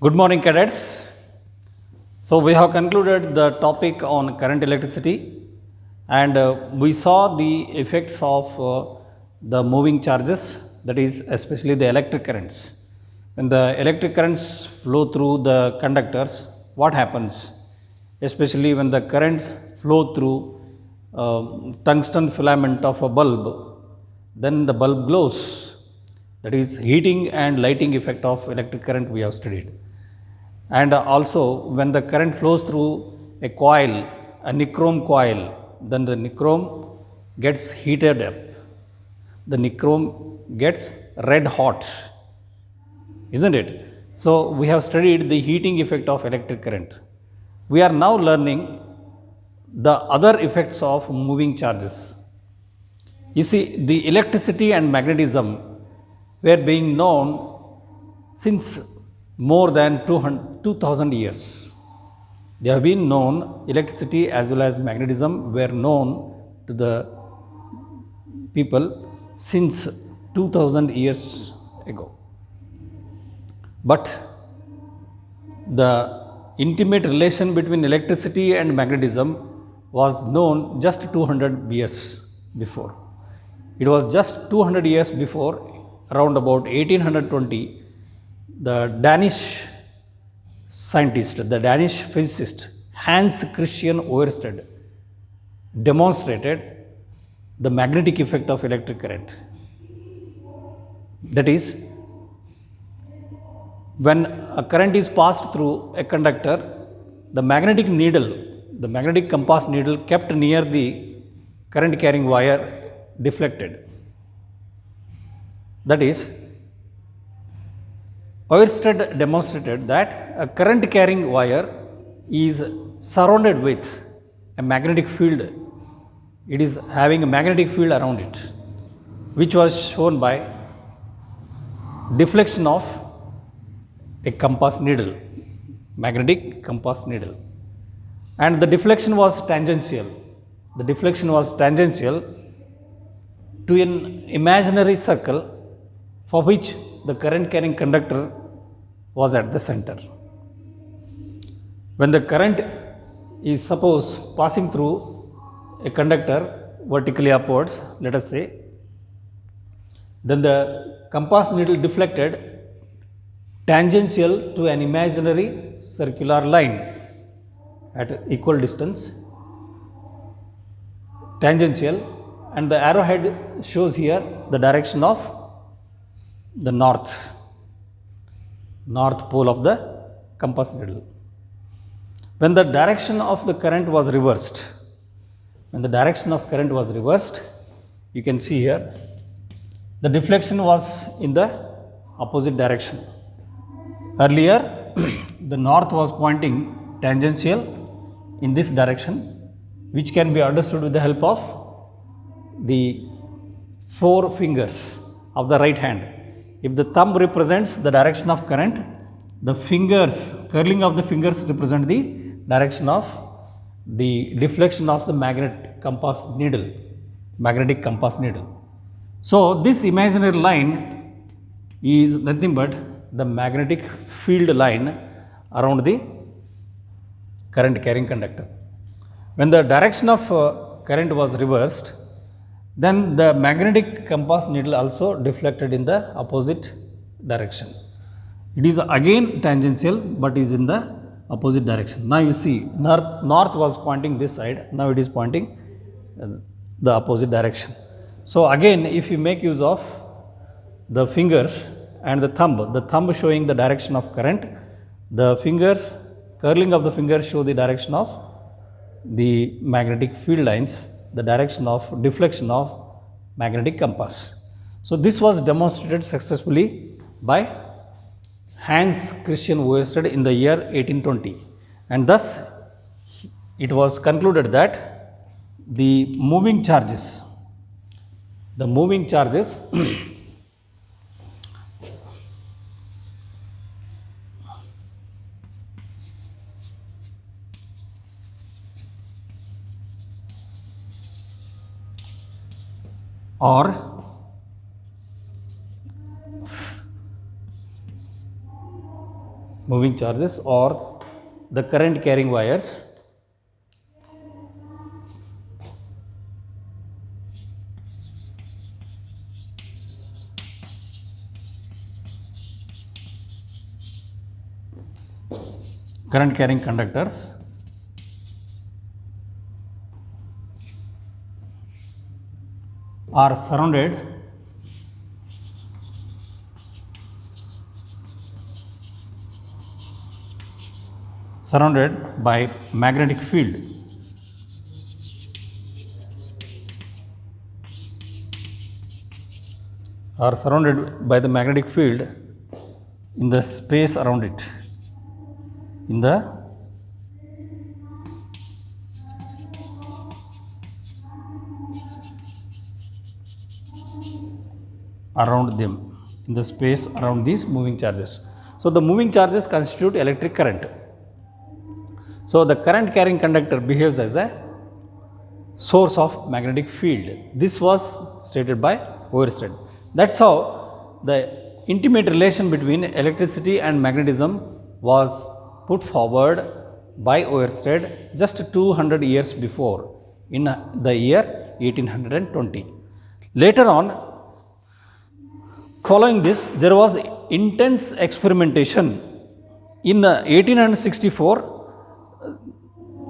Good morning, cadets. So, we have concluded the topic on current electricity and we saw the effects of the moving charges, that is, especially the electric currents. When the electric currents flow through the conductors, what happens? Especially when the currents flow through tungsten filament of a bulb, then the bulb glows. That is heating and lighting effect of electric current we have studied. And also when the current flows through a coil, a nichrome coil, then the nichrome gets heated up. The nichrome gets red hot, isn't it? So we have studied the heating effect of electric current. We are now learning the other effects of moving charges. You see, the electricity and magnetism were being known since more than 2000 years. They have been known, electricity as well as magnetism were known to the people since 2000 years ago. But the intimate relation between electricity and magnetism was known just 200 years before. It was just 200 years before, around about 1820, the Danish scientist, the Danish physicist Hans Christian Ørsted demonstrated the magnetic effect of electric current. That is, when a current is passed through a conductor, the magnetic needle, the magnetic compass needle kept near the current carrying wire deflected. That is, Ørsted demonstrated that a current carrying wire is surrounded with a magnetic field. It is having a magnetic field around it, which was shown by deflection of a compass needle, magnetic compass needle. And the deflection was tangential. The deflection was tangential to an imaginary circle for which the current carrying conductor was at the center. When the current is suppose passing through a conductor vertically upwards, let us say, then the compass needle deflected tangential to an imaginary circular line at equal distance, tangential, and the arrowhead shows here the direction of the north pole of the compass needle. When the direction of the current was reversed, you can see here the deflection was in the opposite direction. Earlier the north was pointing tangential in this direction, which can be understood with the help of the four fingers of the right hand. If the thumb represents the direction of current, the fingers, curling of the fingers represent the direction of the deflection of the magnetic compass needle. So this imaginary line is nothing but the magnetic field line around the current carrying conductor. When the direction of current was reversed, then the magnetic compass needle also deflected in the opposite direction. It is again tangential, but is in the opposite direction. Now you see, north was pointing this side, now it is pointing the opposite direction. So again, if you make use of the fingers and the thumb showing the direction of current, the fingers, curling of the fingers show the direction of the magnetic field lines, the direction of deflection of magnetic compass. So this was demonstrated successfully by Hans Christian Ørsted in the year 1820, and thus it was concluded that the moving charges or moving charges or the current carrying wires. Current carrying conductors are surrounded by magnetic field. Are surrounded by the magnetic field in the space around it, in the around them, in the space around these moving charges. So the moving charges constitute electric current. So the current carrying conductor behaves as a source of magnetic field. This was stated by Oersted. That's how the intimate relation between electricity and magnetism was put forward by Oersted just 200 years before, in the year 1820. Later on, following this, there was intense experimentation. In 1864,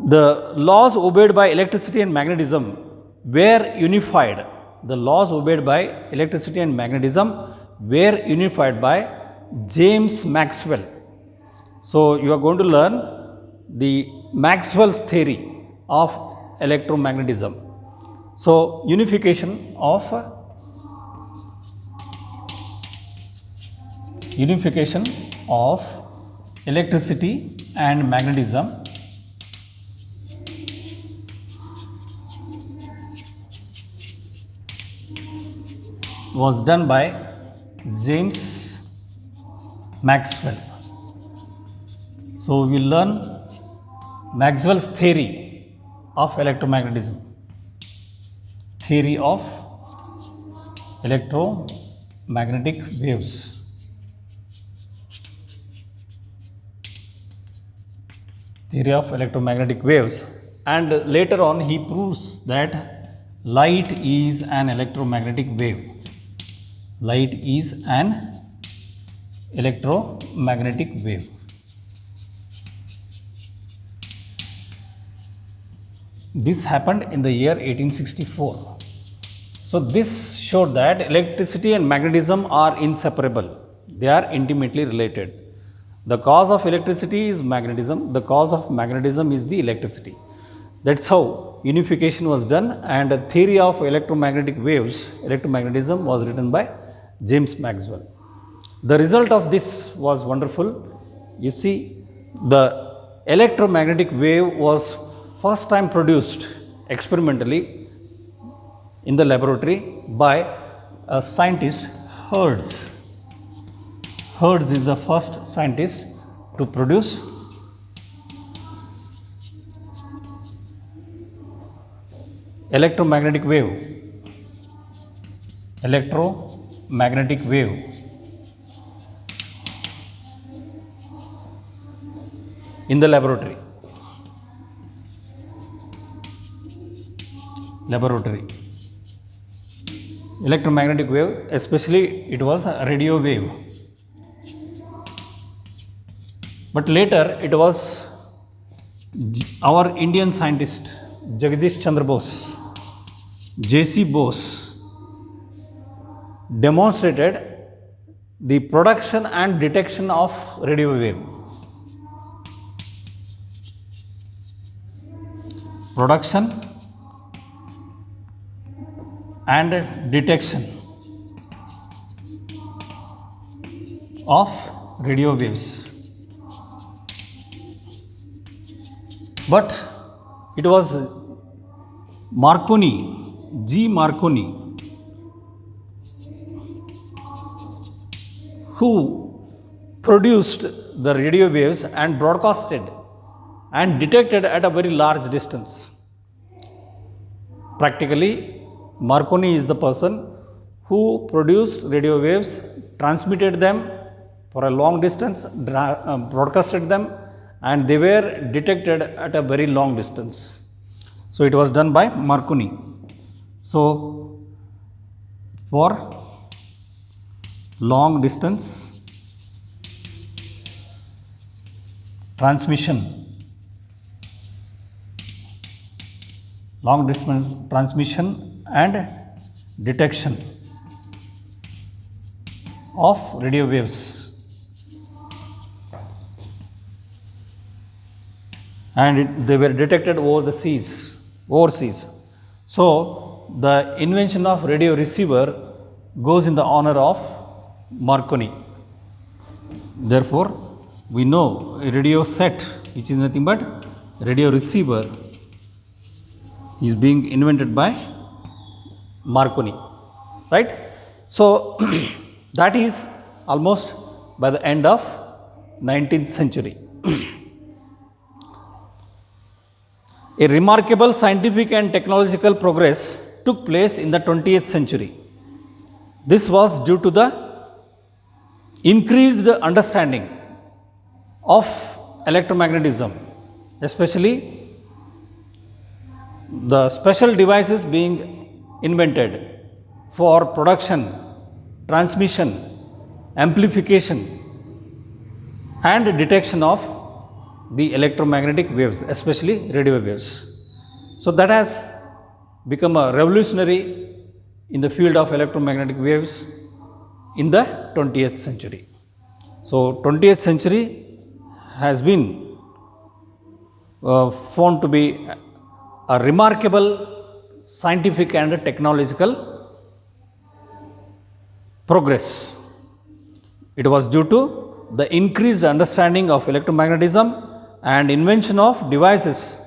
the laws obeyed by electricity and magnetism were unified. The laws obeyed by electricity and magnetism were unified by James Maxwell. So you are going to learn the Maxwell's theory of electromagnetism. So unification of electricity and magnetism was done by James Maxwell. So we will learn Maxwell's theory of electromagnetism. Theory of electromagnetic waves. Theory of electromagnetic waves, and later on he proves that light is an electromagnetic wave. Light is an electromagnetic wave. This happened in the year 1864. So this showed that electricity and magnetism are inseparable. They are intimately related. The cause of electricity is magnetism. The cause of magnetism is the electricity. That's how unification was done, and a theory of electromagnetic waves, electromagnetism, was written by James Maxwell. The result of this was wonderful. You see, the electromagnetic wave was first time produced experimentally in the laboratory by a scientist, Hertz. Hertz is the first scientist to produce electromagnetic wave. Electromagnetic wave. In the laboratory. Electromagnetic wave, especially it was a radio wave. But later it was our Indian scientist Jagadish Chandra Bose, J.C. Bose, demonstrated the production and detection of radio wave. Production and detection of radio waves. But it was Marconi, G. Marconi, who produced the radio waves and broadcasted and detected at a very large distance. Practically, Marconi is the person who produced radio waves, transmitted them for a long distance, broadcasted them, and they were detected at a very long distance. So it was done by Marconi. So for long distance transmission, long distance transmission and detection of radio waves, and they were detected over the overseas. So the invention of radio receiver goes in the honor of Marconi. Therefore, we know a radio set, which is nothing but radio receiver, is being invented by Marconi, right? So that is almost by the end of 19th century. A remarkable scientific and technological progress took place in the 20th century. This was due to the increased understanding of electromagnetism, especially the special devices being invented for production, transmission, amplification and detection of the electromagnetic waves, especially radio waves. So that has become a revolutionary in the field of electromagnetic waves in the 20th century. So 20th century has been found to be a remarkable scientific and technological progress. It was due to the increased understanding of electromagnetism and invention of devices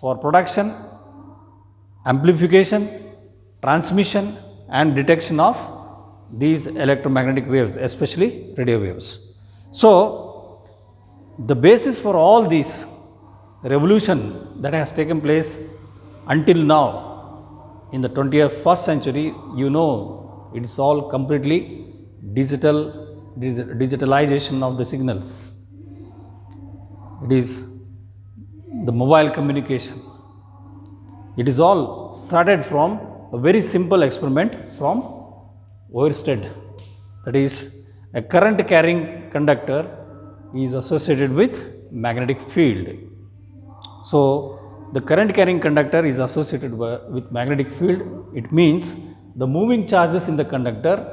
for production, amplification, transmission and detection of these electromagnetic waves, especially radio waves. So the basis for all this revolution that has taken place until now in the 21st century, you know, it's all completely digitalization of the signals. It is the mobile communication. It is all started from a very simple experiment from Oersted. That is, a current carrying conductor is associated with magnetic field. So the current carrying conductor is associated with magnetic field. It means the moving charges in the conductor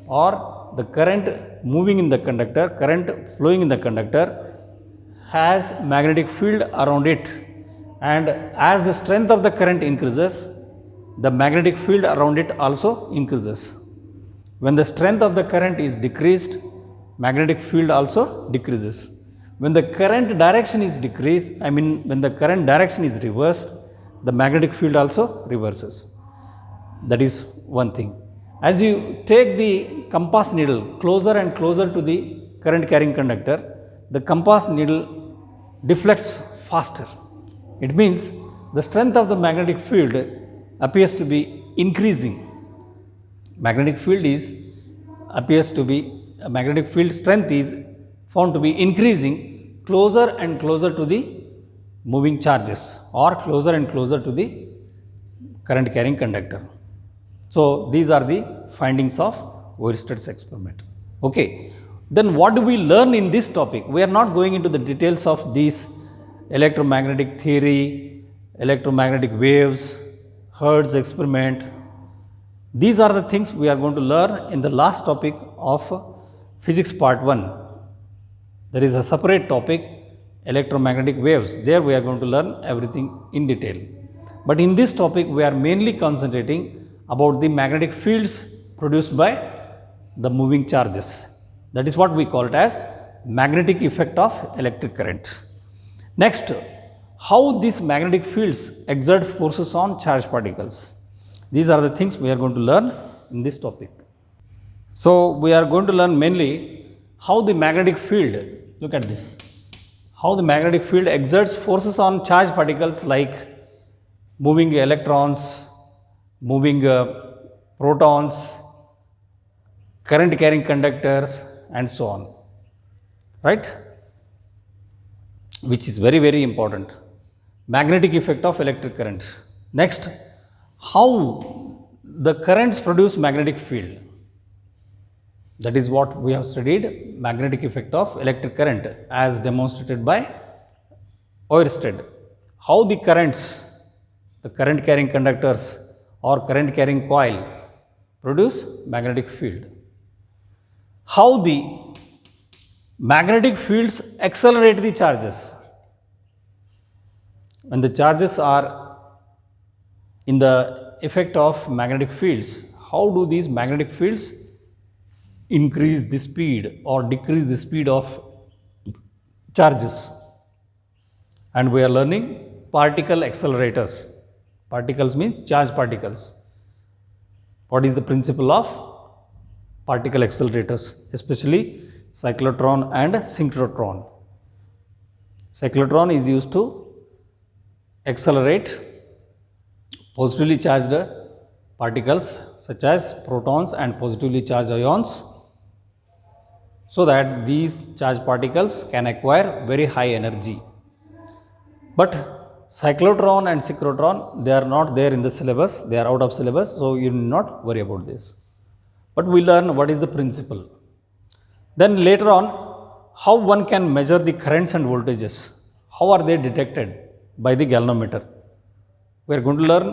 or the current moving in the conductor, current flowing in the conductor has magnetic field around it, and as the strength of the current increases, the magnetic field around it also increases. When the strength of the current is decreased, magnetic field also decreases. When the current direction is decreased, when the current direction is reversed, the magnetic field also reverses. That is one thing. As you take the compass needle closer and closer to the current carrying conductor, the compass needle deflects faster. It means the strength of the magnetic field appears to be increasing. Magnetic field strength is found to be increasing closer and closer to the moving charges or closer and closer to the current carrying conductor. So these are the findings of Oersted's experiment. Okay. Then what do we learn in this topic? We are not going into the details of these electromagnetic theory, electromagnetic waves, Hertz experiment. These are the things we are going to learn in the last topic of physics part 1. There is a separate topic, electromagnetic waves. There we are going to learn everything in detail. But in this topic we are mainly concentrating about the magnetic fields produced by the moving charges. That is what we call it as magnetic effect of electric current. Next, how these magnetic fields exert forces on charged particles. These are the things we are going to learn in this topic. So we are going to learn mainly how the magnetic field, look at this, how the magnetic field exerts forces on charged particles like moving electrons, moving protons, current carrying conductors and so on. right, which is very, very important. Magnetic effect of electric current. Next, how the currents produce magnetic field. That is what we have studied, magnetic effect of electric current as demonstrated by Oersted. How the currents, the current carrying conductors or current carrying coil produce magnetic field. How the magnetic fields accelerate the charges. When the charges are in the effect of magnetic fields, how do these magnetic fields increase the speed or decrease the speed of charges? And we are learning particle accelerators. Particles means charge particles. What is the principle of particle accelerators, especially cyclotron and synchrotron? Cyclotron is used to accelerate positively charged particles such as protons and positively charged ions, so that these charged particles can acquire very high energy. But cyclotron and synchrotron, they are not there in the syllabus, they are out of syllabus, so you need not worry about this. But we learn what is the principle. Then later on, how one can measure the currents and voltages. How are they detected? By the galvanometer. We are going to learn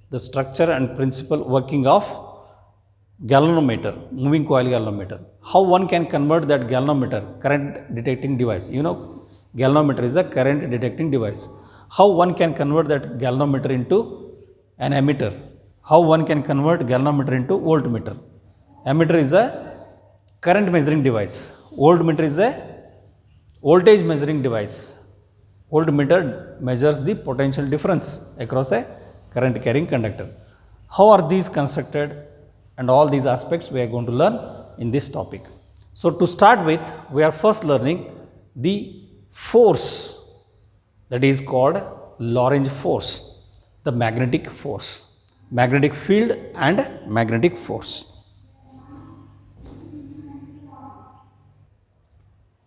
the structure and principle working of galvanometer, moving coil galvanometer. How one can convert that galvanometer, current detecting device. You know, galvanometer is a current detecting device. How one can convert that galvanometer into an ammeter. How one can convert galvanometer into voltmeter. Ammeter is a current measuring device. Voltmeter is a voltage measuring device. Voltmeter measures the potential difference across a current carrying conductor. How are these constructed, and all these aspects we are going to learn in this topic. So to start with, we are first learning the force that is called Lorentz force, the magnetic force, magnetic field and magnetic force.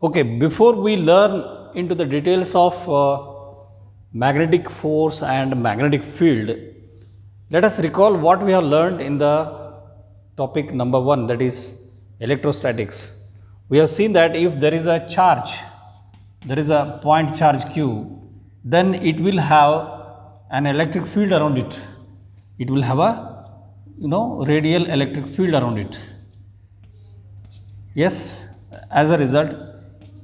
Okay, before we learn into the details of magnetic force and magnetic field, let us recall what we have learned in the topic number 1, that is electrostatics. We have seen that if there is a charge, there is a point charge q, then it will have an electric field around it. It will have a radial electric field around it. Yes, as a result,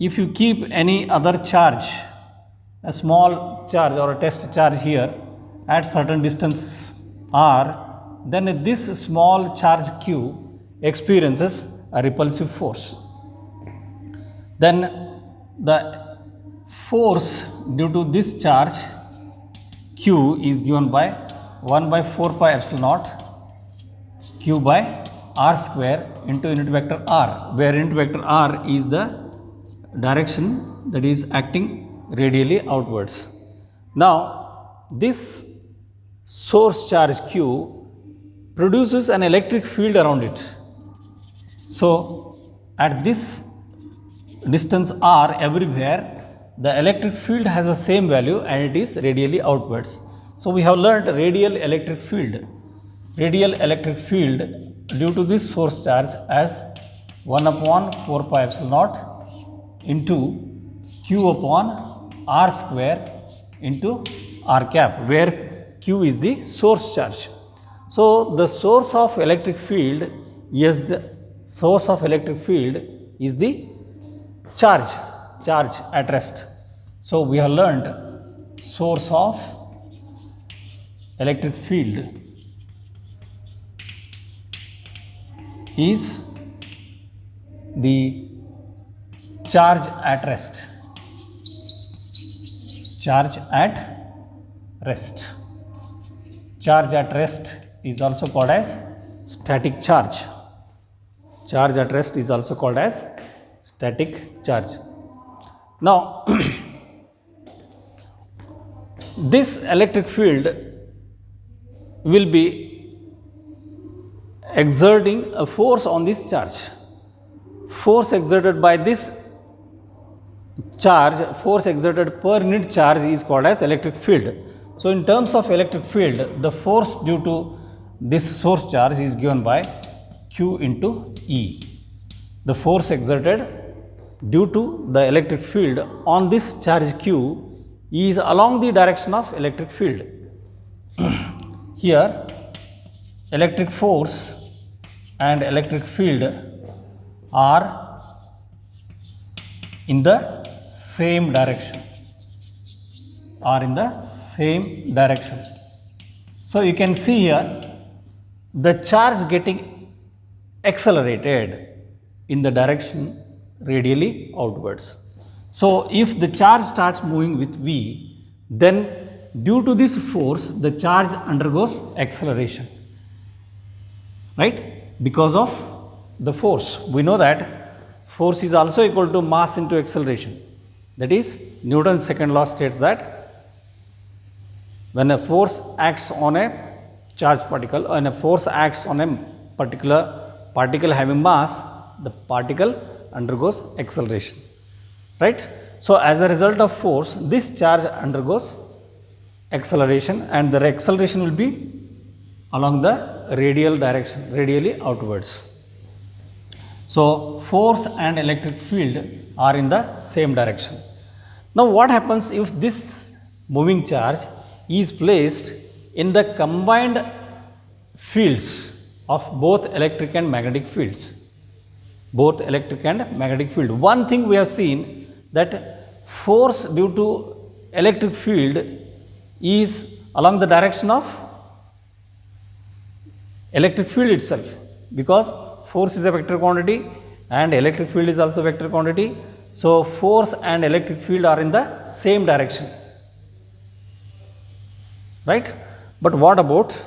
if you keep any other charge, a small charge or a test charge here at certain distance r, then this small charge q experiences a repulsive force. Then the force due to this charge q is given by 1 by 4 pi epsilon naught q by r square into unit vector r, where unit vector r is the direction that is acting radially outwards. Now this source charge q produces an electric field around it. So at this distance r everywhere, the electric field has the same value and it is radially outwards. So we have learnt radial electric field. Radial electric field due to this source charge as 1 upon 4 pi epsilon naught into q upon r square into r cap, where q is the source charge. So the source of electric field is the charge at rest. So we have learned source of electric field is the charge at rest. Charge at rest. Charge at rest is also called as static charge. Charge at rest is also called as static charge. Now this electric field will be exerting a force on this charge. force exerted by this charge, force exerted per unit charge is called as electric field. So, in terms of electric field, the force due to this source charge is given by Q into E. The force exerted due to the electric field on this charge Q is along the direction of electric field. Here electric force and electric field are in the same direction, So, you can see here the charge getting accelerated in the direction radially outwards. So, if the charge starts moving with V, then due to this force the charge undergoes acceleration, right, because of the force. We know that force is also equal to mass into acceleration. That is, Newton's second law states that when a force acts on a charged particle, when a force acts on a particular particle having mass, the particle undergoes acceleration, right. So, as a result of force, this charge undergoes acceleration, and the acceleration will be along the radial direction, radially outwards. So, force and electric field are in the same direction. Now, what happens if this moving charge is placed in the combined fields of both electric and magnetic fields? Both electric and magnetic field. One thing we have seen that force due to electric field is along the direction of electric field itself, because force is a vector quantity and electric field is also vector quantity. So, force and electric field are in the same direction, right. But what about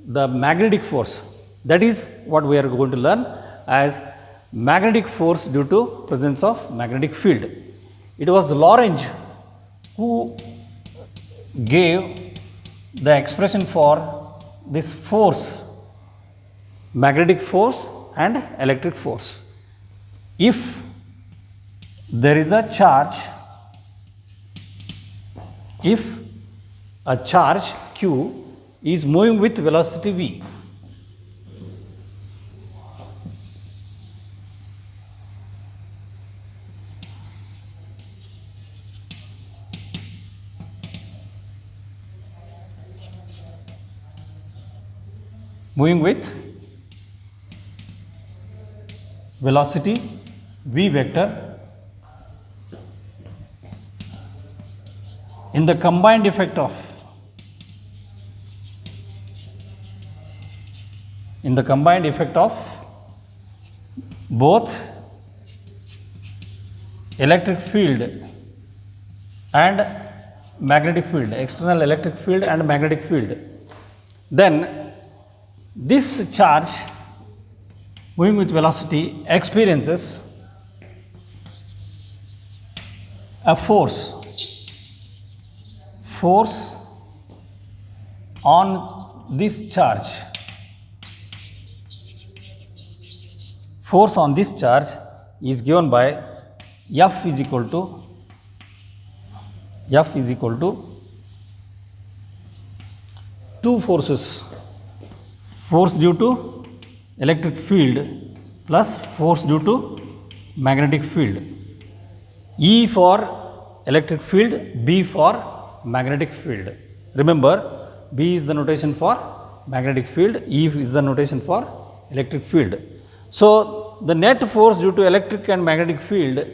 the magnetic force? That is what we are going to learn as magnetic force due to presence of magnetic field. It was Lorentz who gave the expression for this force, magnetic force and electric force. If there is a charge, if a charge Q is moving with velocity V, moving with velocity V vector in the combined effect of both electric field and magnetic field, external electric field and magnetic field, then this charge moving with velocity experiences a force on this charge. Force on this charge is given by F is equal to two forces, force due to electric field plus force due to magnetic field. E for electric field, B for magnetic field. Remember, B is the notation for magnetic field, E is the notation for electric field. So, the net force due to electric and magnetic field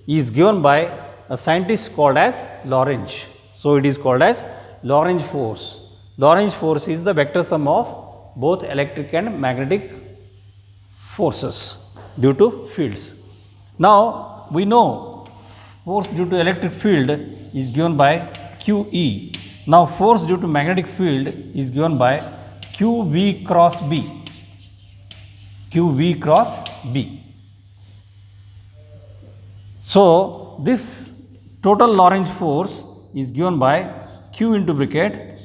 is given by a scientist called as Lorentz. So, it is called as Lorentz force. Lorentz force is the vector sum of both electric and magnetic forces due to fields. Now, we know force due to electric field is given by QE. Now, force due to magnetic field is given by QV cross B. QV cross B. So, this total Lorentz force is given by Q into bracket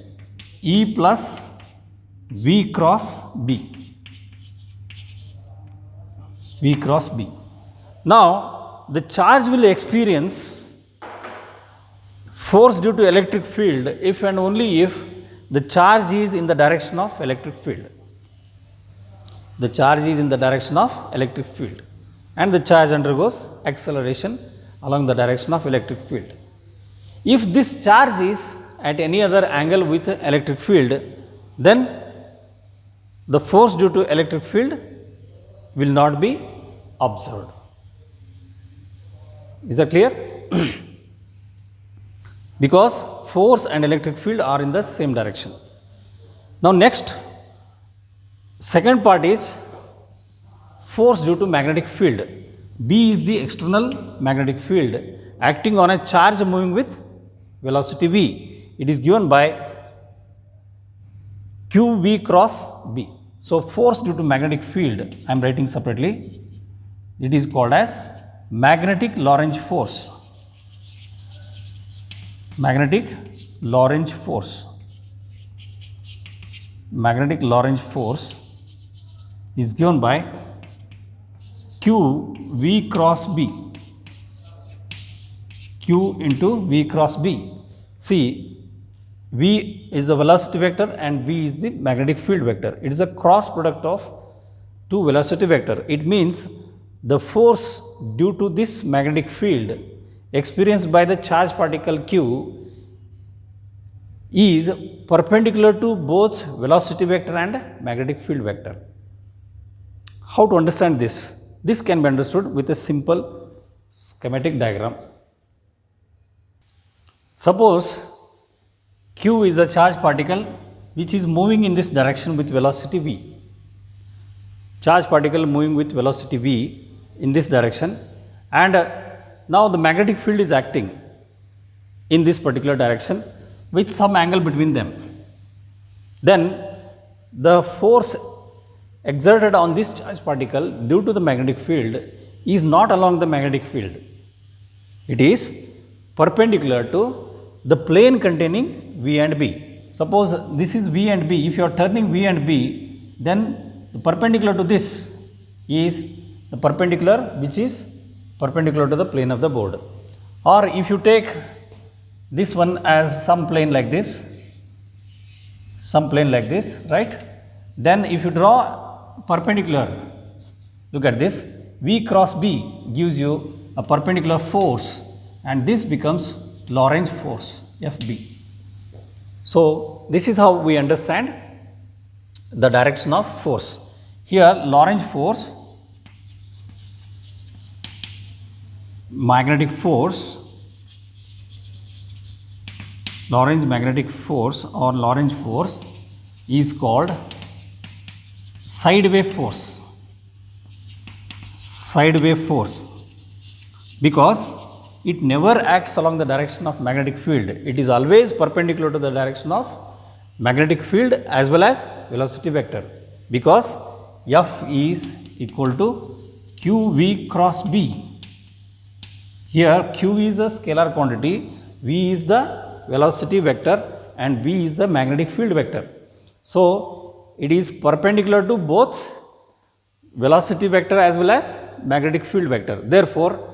E plus V cross B. V cross B. Now, the charge will experience force due to electric field if and only if the charge is in the direction of electric field. The charge is in the direction of electric field and the charge undergoes acceleration along the direction of electric field. If this charge is at any other angle with electric field, then the force due to electric field will not be observed. Is that clear? Because force and electric field are in the same direction. Now, next, second part is force due to magnetic field. B is the external magnetic field acting on a charge moving with velocity v. It is given by qv cross b. So, force due to magnetic field, I am writing separately, it is called as magnetic Lorentz force. Magnetic Lorentz force. Magnetic Lorentz force is given by q v cross b. Q into v cross b. See, v is the velocity vector and b is the magnetic field vector. It is a cross product of two velocity vector. It means the force due to this magnetic field experienced by the charged particle q is perpendicular to both velocity vector and magnetic field vector. How to understand this? This can be understood with a simple schematic diagram. Suppose q is a charged particle which is moving in this direction with velocity v. Charged particle moving with velocity v in this direction, and now the magnetic field is acting in this particular direction with some angle between them. Then the force exerted on this charged particle due to the magnetic field is not along the magnetic field. It is perpendicular to the plane containing v and b. Suppose this is v and b. If you are turning v and b, then the perpendicular to this is the perpendicular which is perpendicular to the plane of the board. Or if you take this one as some plane like this, right? Then if you draw perpendicular, look at this, v cross b gives you a perpendicular force and this becomes Lorentz force Fb. So, this is how we understand the direction of force. Here Lorentz force, magnetic force, Lorentz magnetic force or Lorentz force is called sideway force. Sideway force, because it never acts along the direction of magnetic field. It is always perpendicular to the direction of magnetic field as well as velocity vector, because F is equal to qv cross b. Here q is a scalar quantity, v is the velocity vector and b is the magnetic field vector. So, it is perpendicular to both velocity vector as well as magnetic field vector. Therefore,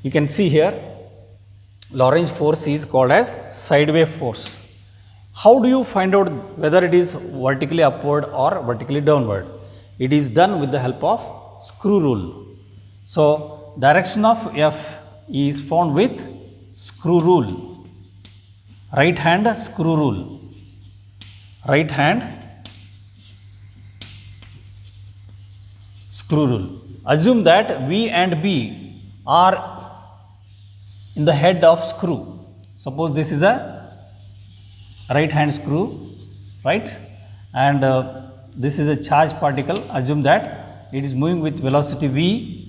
you can see here Lorentz force is called as sideway force. How do you find out whether it is vertically upward or vertically downward? It is done with the help of screw rule. So, direction of F is found with screw rule, right hand screw rule, right hand screw rule. Assume that V and B are in the head of screw. Suppose this is a right hand screw, right, and this is a charged particle. Assume that it is moving with velocity v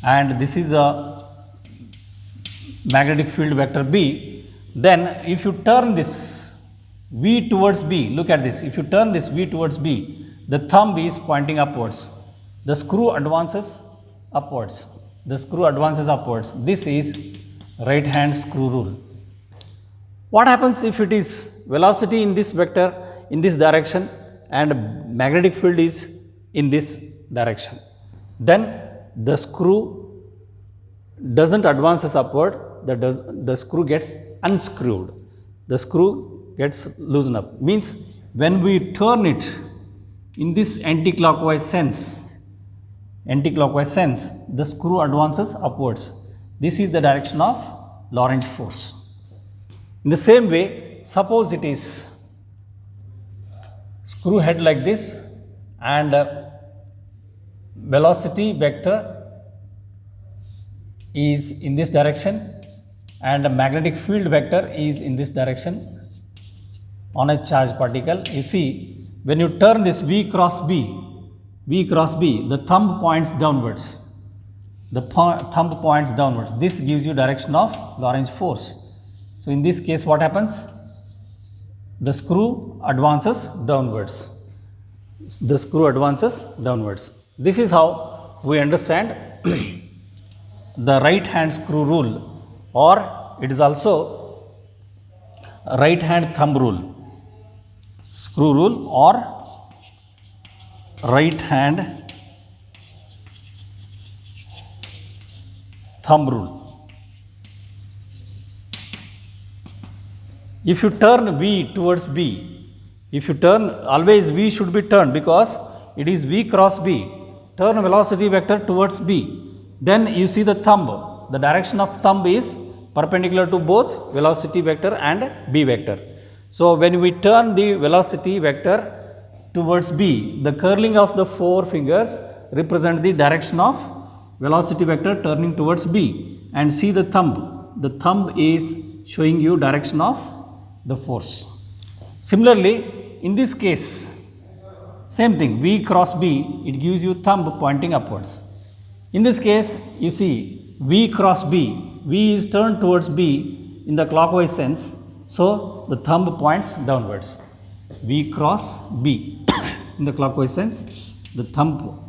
and this is a magnetic field vector b. Then if you turn this v towards b, look at this, if you turn this v towards b, the thumb is pointing upwards, the screw advances upwards, the screw advances upwards. This is right hand screw rule. What happens if it is velocity in this vector in this direction and magnetic field is in this direction? then the screw doesn't advances upward, the screw gets unscrewed, the screw gets loosened up. Means when we turn it in this anti-clockwise sense, the screw advances upwards. This is the direction of Lorentz force. In the same way, suppose it is screw head like this and velocity vector is in this direction and the magnetic field vector is in this direction on a charged particle. You see, when you turn this V cross B, the thumb points downwards. This gives you direction of Lorentz force. So in this case, what happens? The screw advances downwards. This is how we understand the right hand screw rule, or it is also right hand thumb rule, screw rule or right hand thumb rule. If you turn V towards B, always V should be turned because it is V cross B. Turn velocity vector towards B. Then you see the thumb. The direction of thumb is perpendicular to both velocity vector and B vector. So when we turn the velocity vector towards B, the curling of the four fingers represent the direction of velocity vector turning towards B. And see the thumb. The thumb is showing you direction of the force. Similarly, in this case, same thing, V cross B, it gives you thumb pointing upwards. In this case, you see V cross B, V is turned towards B in the clockwise sense, so the thumb points downwards. V cross B in the clockwise sense, the thumb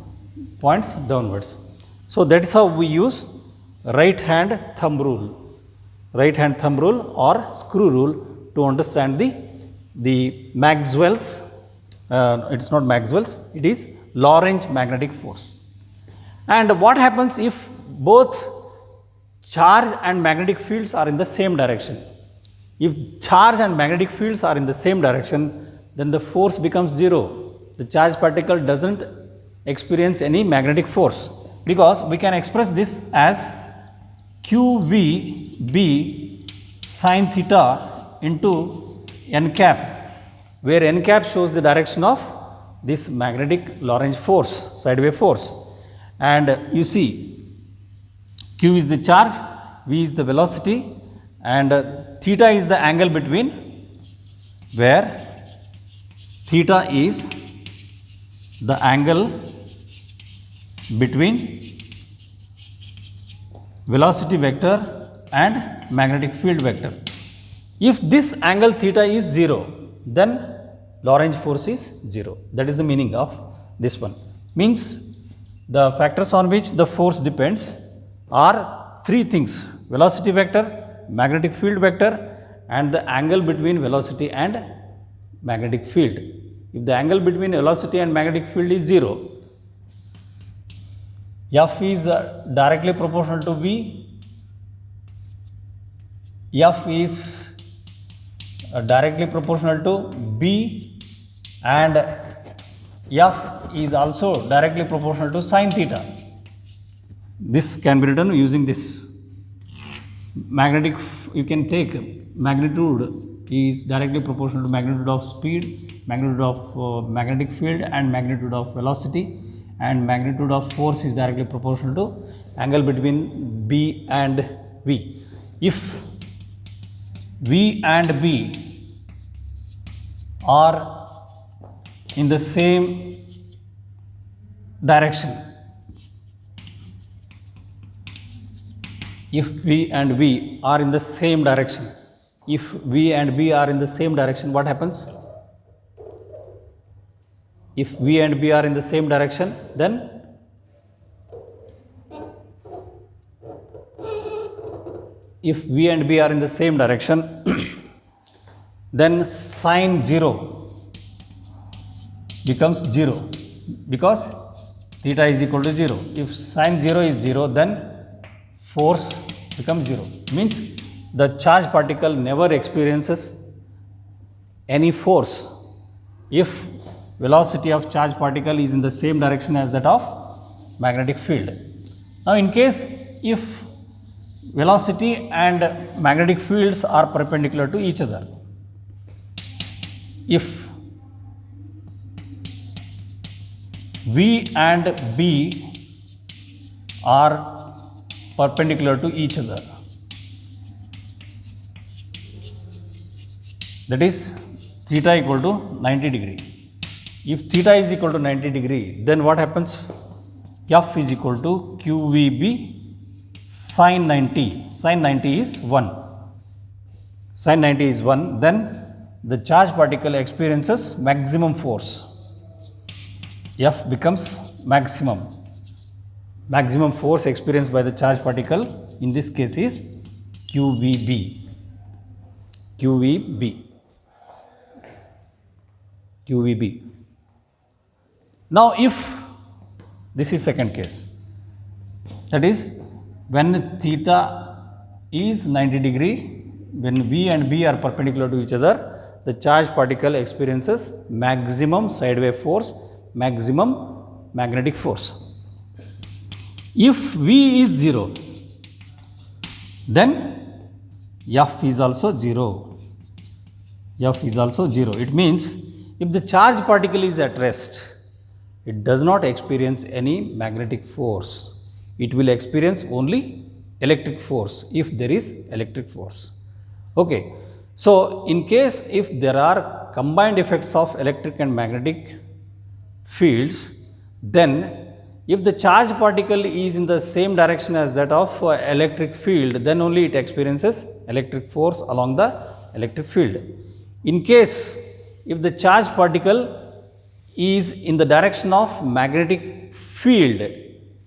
points downwards. So that is how we use right hand thumb rule or screw rule to understand the Maxwell's, it is not Maxwell's, it is Lorentz magnetic force. And what happens if both charge and magnetic fields are in the same direction? If charge and magnetic fields are in the same direction, then the force becomes zero. The charged particle doesn't experience any magnetic force, because we can express this as QVB sin theta into n cap, where n cap shows the direction of this magnetic Lorentz force, sideway force. And you see, Q is the charge, V is the velocity, and theta is the angle between, where theta is the angle between velocity vector and magnetic field vector. If this angle theta is 0, then Lorentz force is 0. That is the meaning of this one. Means the factors on which the force depends are three things: velocity vector, magnetic field vector, and the angle between velocity and magnetic field. If the angle between velocity and magnetic field is 0, F is directly proportional to V, F is directly proportional to B, and F is also directly proportional to sin theta. This can be written using this. Magnetic, you can take magnitude is directly proportional to magnitude of speed, magnitude of magnetic field, and magnitude of velocity, and magnitude of force is directly proportional to angle between B and V. If V and B are in the same direction, if V and B are in the same direction, what happens? If V and B are in the same direction, then then sin 0 becomes 0, because theta is equal to 0. If sin 0 is 0, then force becomes 0. Means the charge particle never experiences any force if velocity of charge particle is in the same direction as that of magnetic field. Now, in case if velocity and magnetic fields are perpendicular to each other, if V and B are perpendicular to each other, that is theta equal to 90 degree. If theta is equal to 90 degree, then what happens? F is equal to QVB sin 90. Sin 90 is 1. Sin 90 is 1. Then the charge particle experiences maximum force. F becomes maximum. Maximum force experienced by the charge particle in this case is QVB. QVB. QVB. Now, if this is second case, that is when theta is 90 degree, when V and B are perpendicular to each other, the charge particle experiences maximum sideway force, maximum magnetic force. If V is 0, then F is also 0. F is also 0. It means if the charge particle is at rest, it does not experience any magnetic force. It will experience only electric force if there is electric force. Okay. So, in case if there are combined effects of electric and magnetic fields, then if the charge particle is in the same direction as that of electric field, then only it experiences electric force along the electric field. In case if the charge particle is in the direction of magnetic field,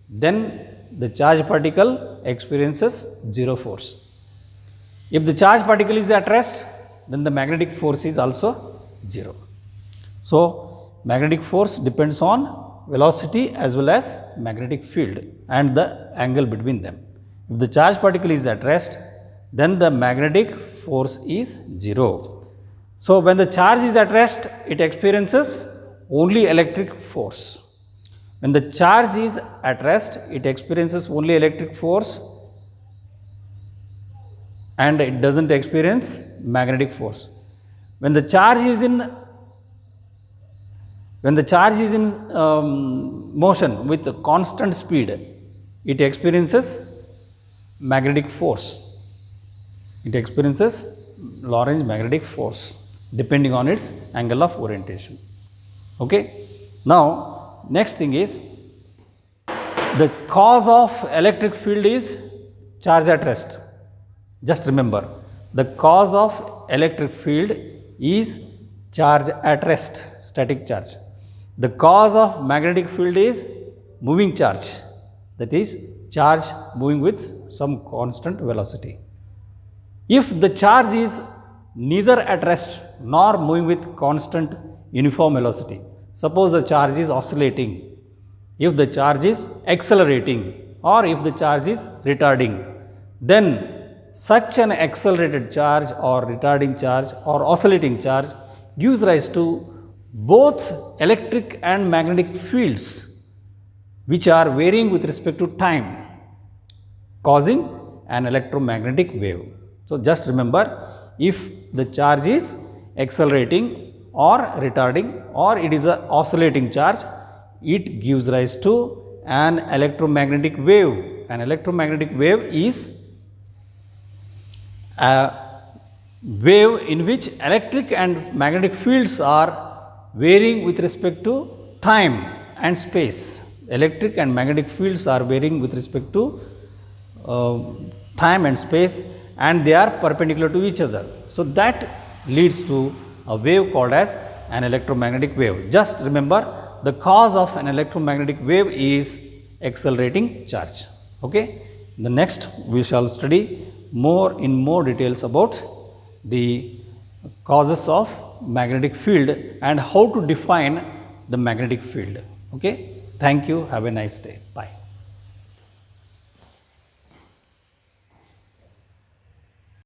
then the charge particle experiences 0 force. If the charge particle is at rest, then the magnetic force is also 0. So, magnetic force depends on velocity as well as magnetic field and the angle between them. If the charge particle is at rest, then the magnetic force is 0. So, when the charge is at rest, it experiences only electric force. When the charge is at rest, it experiences only electric force and it does not experience magnetic force. When the charge is in motion with a constant speed, it experiences magnetic force. It experiences Lorentz magnetic force depending on its angle of orientation. Okay. Now, next thing is the cause of electric field is charge at rest. Just remember, the cause of electric field is charge at rest, static charge. The cause of magnetic field is moving charge, that is charge moving with some constant velocity. If the charge is neither at rest nor moving with constant uniform velocity, suppose the charge is oscillating, if the charge is accelerating or if the charge is retarding, then such an accelerated charge or retarding charge or oscillating charge gives rise to both electric and magnetic fields which are varying with respect to time, causing an electromagnetic wave. So, just remember, if the charge is accelerating or retarding or it is an oscillating charge, it gives rise to an electromagnetic wave. An electromagnetic wave is a wave in which electric and magnetic fields are varying with respect to time and space. Electric and magnetic fields are varying with respect to time and space, and they are perpendicular to each other. So, that leads to a wave called as an electromagnetic wave. Just remember, the cause of an electromagnetic wave is accelerating charge. Okay. The next we shall study in more details about the causes of magnetic field and how to define the magnetic field. Okay. Thank you. Have a nice day. Bye.